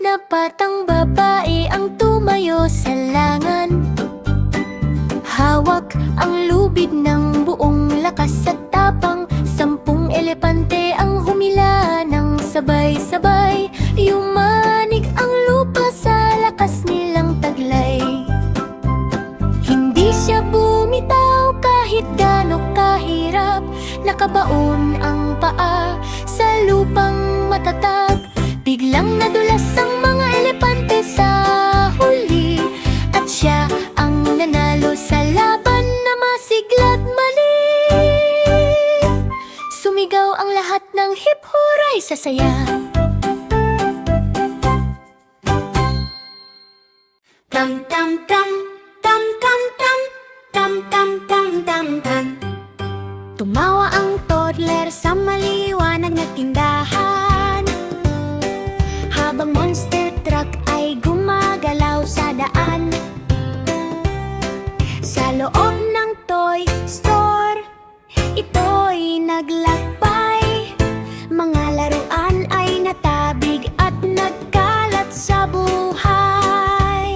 Dapat ang babae ang tumayo sa langan. Hawak ang lubid ng buong lakas at tapang. 10 elepante ang humila ng sabay-sabay. Yumanig ang lupa sa lakas nilang taglay. Hindi siya bumitaw kahit gaano kahirap. Nakabaon ang paa sa lupang matatag. Biglang nadulas ang mga elepante sa huli, at siya ang nanalo sa laban na masigla't mali. Sumigaw ang lahat ng hip-hooray sa saya. Tam tam tam, tam tam tam, tam tam tam tam tam. Tumawa ang toddler sa maliwanag na tindahan, habang monster truck ay gumagalaw sa daan. Sa loob ng toy store, ito'y naglakbay. Mga laruan ay natabig at nagkalat sa buhay.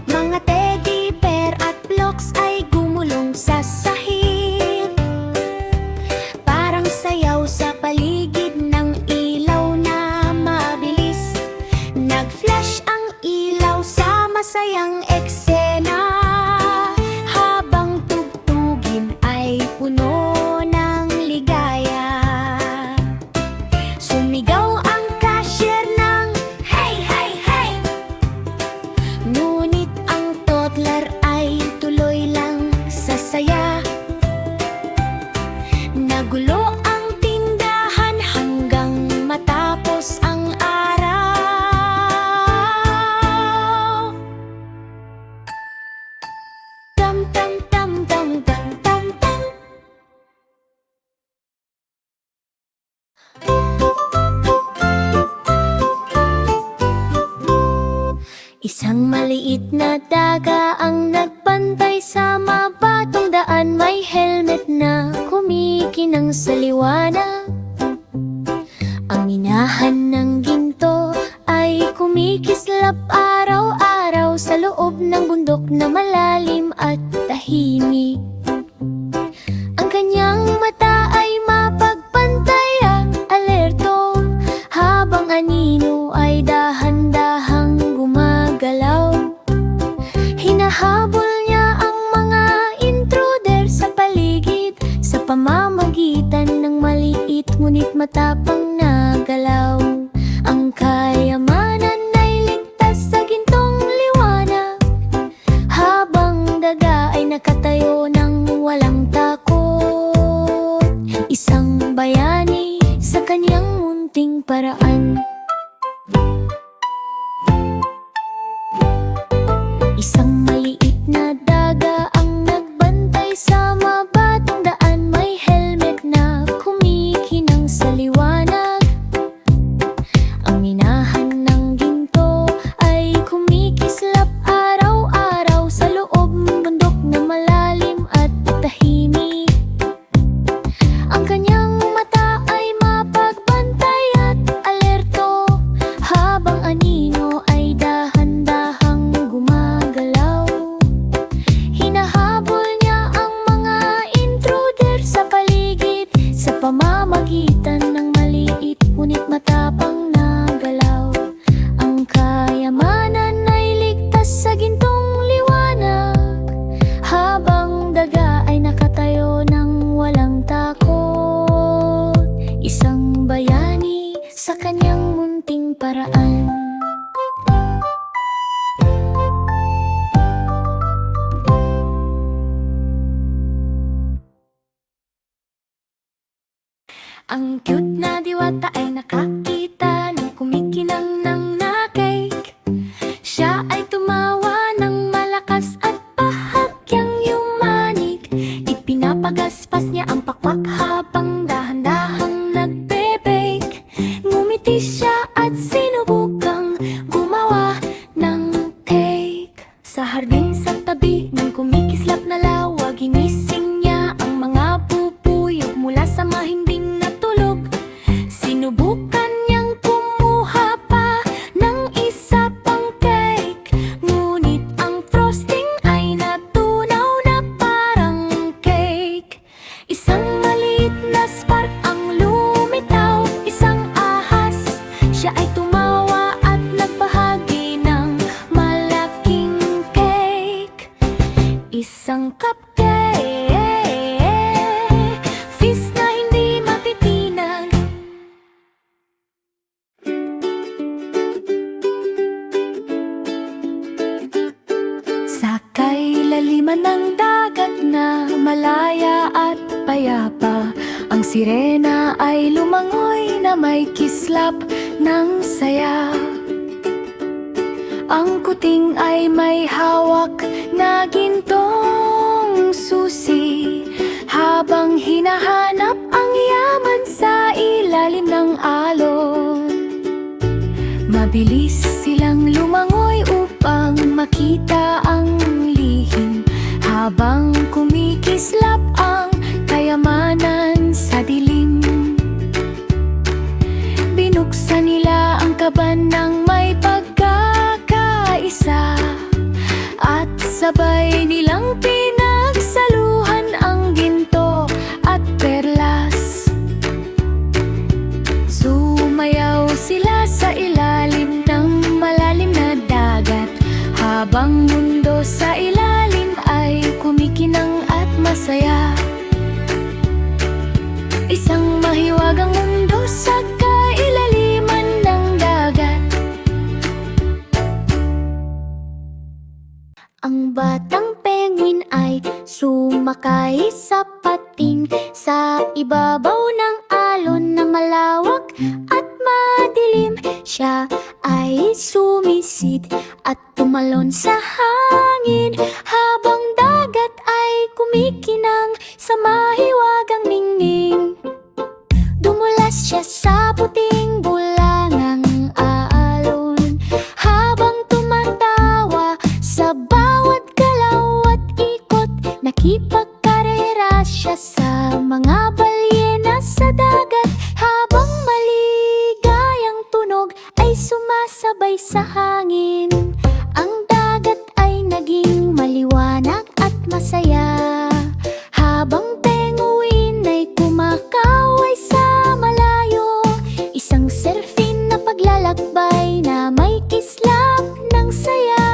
Mga teddy bear at blocks ay gumulong sa sahig, parang sayaw sa paligid ng ilaw na mabilis. Nag-flash ang ilaw sa masayang eksena, habang tugtugin ay puno ng ligaya. Sumigaw ang cashier ng hey, hey, hey! Ngunit ang toddler ay tuloy lang sa saya. Nagulo ang tindahan hanggang matapos ang araw. Tam tam tam tam tam tam tam. Isang maliit na daga ang nagbantay sa mabatong daan. May helmet na kumikinang sa liwanag. Ang minahan ng ginto ay kumikislap araw-araw sa loob ng bundok na malalim at tahimik. Ang kanyang mata ay mapagbantay at alerto, habang anino ay dahan-dahang gumagalaw. Hinahabol niya ang mga intruder sa paligid sa pamamagitan ng maliit ngunit matapang na galaw. Ang kayamanan ay ligtas sa gintong liwanag, habang daga ay nakatayo ng walang takot. Isang bayani sa kanyang munting paraan. Isang maliit na daga ang nagbantay sa mabatong daan. May helmet na kumikinang sa liwanag. Ang minahan ng ginto ay kumikislap araw-araw sa loob ng bundok na malalim at tahimik. Ang kanyang mata ay mapagbantay at alerto, habang anino ay dahan-dahang gumagalaw. Hinahabol niya ang mga intruder sa paligid sa pamamagitan ng maliit ngunit matapang na galaw. Ang kayamanan ay ligtas sa gintong liwanag, habang daga ay nakatayo ng walang takot. Isang bayani sa kanyang munting paraan. Ang cute na diwata ay nakakita ng kumikinang ng na-cake. Siya ay tumawa ng malakas at bahagyang yumanig. Ipinapagaspas niya ang pakpak habang dahan-dahang nagbe-bake. Ngumiti siya at sinubukang gumawa ng cake. Sa hardin sa tabi ng kumikislap na lawag, ginising niya ang mga pupuyok mula sa mahimbing na tulog. Sinubukan niyang kumuha pa Isang maliit na spark ang lumitaw, isang ahas, siya ay tumawa at nagbahagi ng malaking cake. Isang cupcake, feast na hindi matitinag. Sa kailaliman ng dagat na malaya at payapa, ang sirena ay lumangoy na may kislap ng saya. Ang kuting ay may hawak na gintong susi, habang hinahanap ang yaman sa ilalim ng alon. Mabilis silang lumangoy upang makita ang lihim, habang kumikislap ang kayamanan sa dilim. Binuksan nila ang kaban ng may pagkakaisa, at sabay nilang pinagsaluhan ang ginto at perlas. Sumayaw sila sa ilalim ng malalim na dagat, habang mundo sa ilalim ay kumikinang at masaya. Isang mahiwagang mundo sa kailaliman ng dagat. Ang batang penguin ay sumakay sa pating sa ibabaw ng alon na malawak at madilim. Siya ay sumisid at tumalon sa hangin, habang dagat ay kumikinang sa mahiwagang ningning. Dumulas siya sa puting bulangang alon, habang tumatawa sa bawat galaw at ikot. Nakipagkarera siya sa mga balyena sa dagat, habang maligayang tunog ay sumasabay sa hangin. Ang dagat ay naging maliwanag at masaya, habang penguin ay kumakaway sa malayo. Isang surfing na paglalakbay na may kislap ng saya.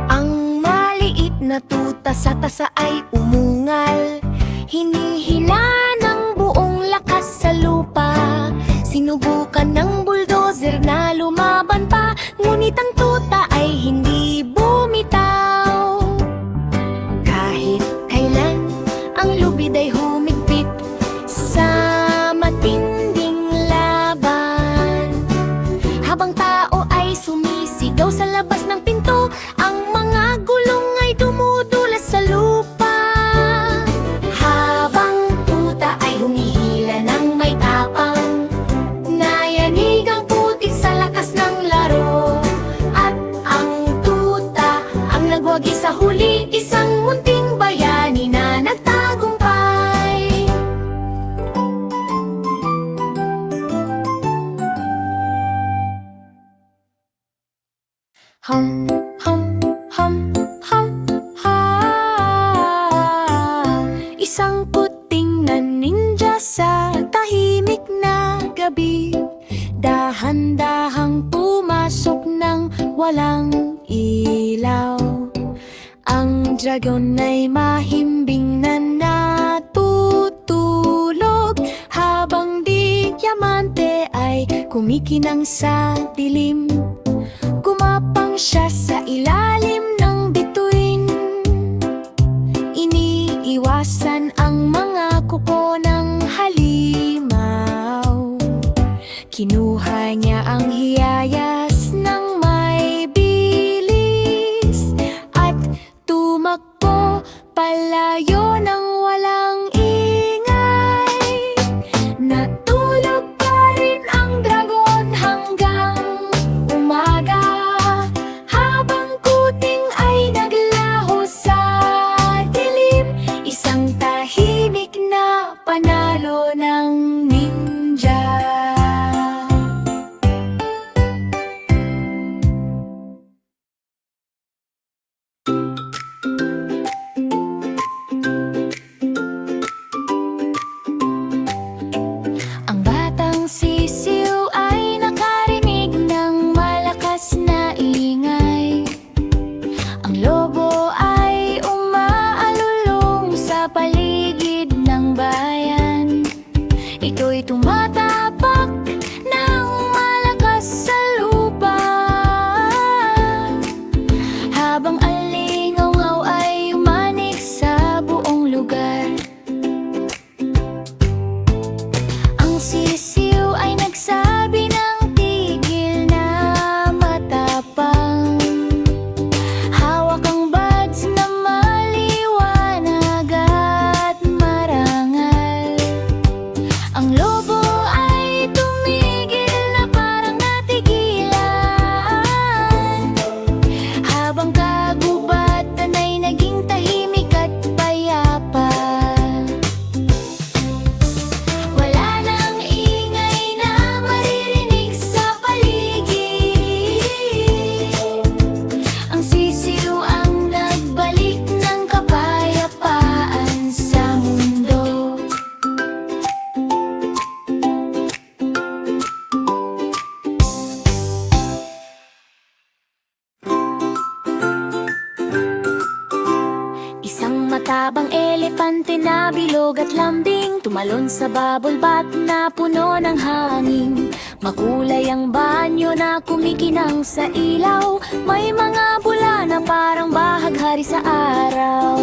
Ang maliit na tuta sa tasa ay umungal, hinihila ng buong lakas sa lupa. Sinubukan ng bulldozer na lumaban pa, ngunit ang tuta ay hindi bumitaw. Kahit kailan ang lubid ay humigpit sa matinding laban, habang tao ay sumisigaw sa labas ng pinto, ang mga gulong ay dumudulas sa lupa. Habang tuta ay humihila ng may tapang, nayanig ang putik sa lakas ng laro. At ang tuta ang nagwagi sa huli, isang munting bayani na nagtagumpay. Hum, hum, hum, hum, ha. Isang puting na ninja sa tahimik na gabi, dahan-dahang pumasok ng walang ilaw. Ang dragon ay mahimbing na natutulog, habang diamante ay kumikinang sa dilim. Gumapang siya sa ilalim ng bituin, iniiwasan ang mga kuko ng halimaw. Kinuha niya ang hiyayas ng may bilis, at tumakbo palayo ng walang ingay. Natulog pa rin ang dragon hanggang umaga, habang matabang elepante na bilog at lambing, tumalon sa bubble bath na puno ng hangin. Makulay ang banyo na kumikinang sa ilaw, may mga bula na parang bahaghari sa araw.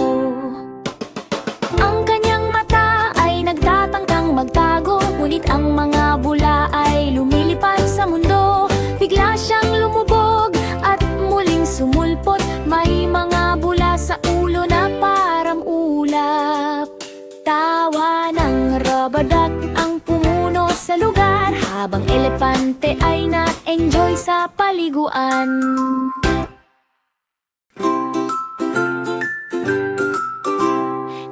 Ang kanyang mata ay nagtatangkang magtago, ngunit ang mga bula ay lumilipad sa mundo. Bigla siyang lumubog at muling sumulpot, may mga bula sa ulo na parang ulap. Tawa ng Rubber-Duck ang pumuno sa lugar, habang elepante ay na-enjoy sa paliguan.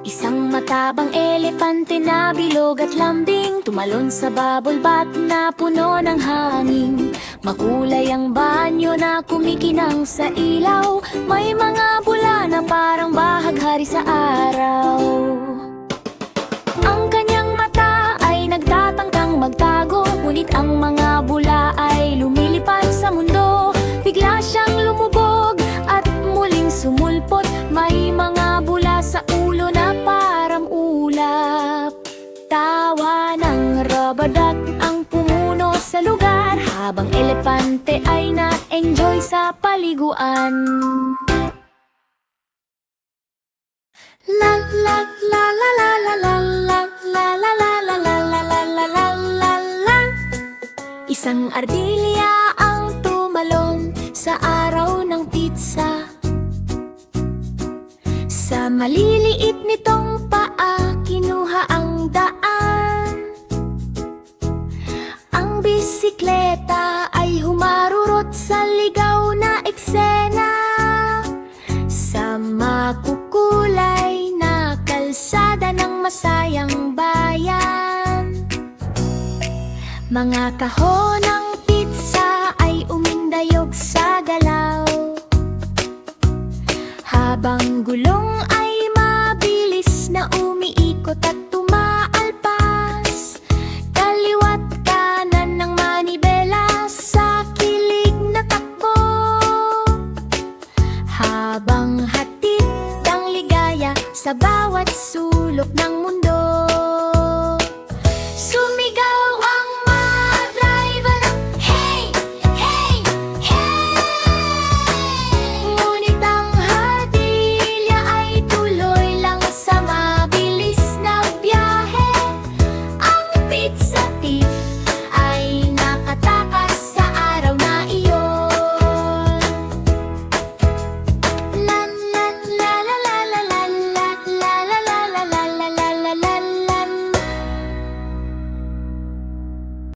Isang matabang elepante na bilog at lambing, tumalon sa bubble bath na puno ng hangin. Makulay ang banyo na kumikinang sa ilaw, may mga bula na parang bahaghari sa araw. Ang kanyang mata ay nagtatangkang magtago, ngunit ang mga bula ay lumilipad sa mundo. Bigla siyang lumubog at muling sumulpot, may mga bula sa ulo na parang ulap. Tawa ng Rubber-Duck ang pumuno sa lugar, habang elepante ay na-enjoy sa paliguan. La la la la la la la la la la la la la la la la la la la. Isang ardilya ang tumalon sa araw ng pizza. Sa maliliit nitong paa, kinuha ang daan. Ang bisikleta ay humarurot sa ligaw na eksena. Sa makukulay na kalsada ng masayang bayan, mga kahon ng pizza ay umindayog sa galaw, habang gulong ay